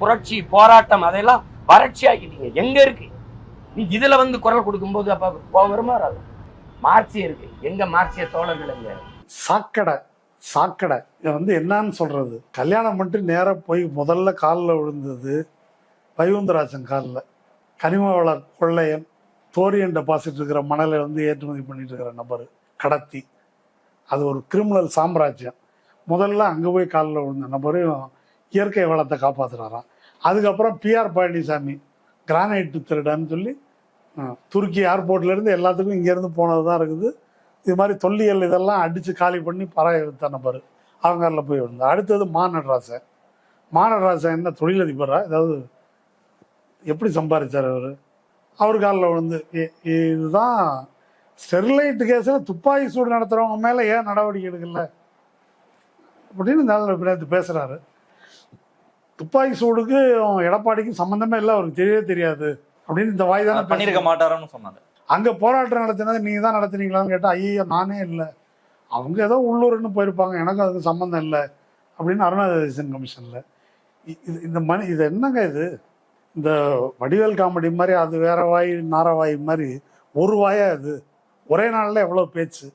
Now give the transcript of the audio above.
புரட்சி போராட்டம் அதெல்லாம் வறட்சி ஆக்கிட்டீங்க. எங்க இருக்கு? நீ இதுல வந்து குரல் கொடுக்கும்போது அப்ப வருமா வராது? மார்க்சியம் இருக்கு, எங்க மார்க்சிய தோழர்கள் எங்க? சாக்கடை இதை வந்து என்னன்னு சொல்றது? கல்யாணம் பண்ணிட்டு நேரா போய் முதல்ல காலில் விழுந்தது வைகுந்தராஜன் காலில். கனிம வள கொள்ளையன், தோரியன் டெபாசிட் இருக்கிற மணலை வந்து ஏற்றுமதி பண்ணிட்டு இருக்கிற நபர் கடத்தி, அது ஒரு கிரிமினல் சாம்ராஜ்யம். முதல்ல அங்கே போய் காலில் விழுந்த நபரும் இயற்கை வளத்தை காப்பாற்றுறாராம். அதுக்கப்புறம் பிஆர் பழனிசாமி கிரானைட் திருடன்னு சொல்லி துருக்கி ஏர்போர்ட்லேருந்து எல்லாத்துக்கும் இங்கேருந்து போனது தான் இருக்குது. இது மாதிரி தொல்லியல் இதெல்லாம் அடித்து காலி பண்ணி பறவை வித்த நபர் அவங்களில் போய் விழுந்து. அடுத்தது மாநடராசன் என்ன தொழிலதிபரா? ஏதாவது எப்படி சம்பாதிச்சார் அவர் காலில் விழுந்து. இதுதான் ஸ்டெர்லைட் கேஸில் துப்பாக்கி சூடு நடத்துகிறவங்க மேலே ஏன் நடவடிக்கை எடுக்கல அப்படின்னு நேற்று பேசுகிறாரு. துப்பாக்கி சூடுக்கு எடப்பாடிக்கும் சம்மந்தமே இல்லை, அவருக்கு தெரியவே தெரியாது அப்படின்னு இந்த வாய் தானே பண்ணியிருக்க மாட்டாருன்னு சொன்னாங்க. அங்கே போராட்டம் நடத்தினது நீங்கள் தான் நடத்துனீங்களான்னு கேட்டால் ஐயோ நானே இல்லை, அவங்க ஏதோ உள்ளூர்னு போயிருப்பாங்க, எனக்கு அதுக்கு சம்மந்தம் இல்லை அப்படின்னு அருணாச்சல கமிஷனில் இது என்னங்க இது? இந்த வடிவேல் காமெடி மாதிரி அது வேற வாய் நார வாய் மாதிரி ஒரு வாயா இது ஒரே நாளில் எவ்வளோ பேச்சு.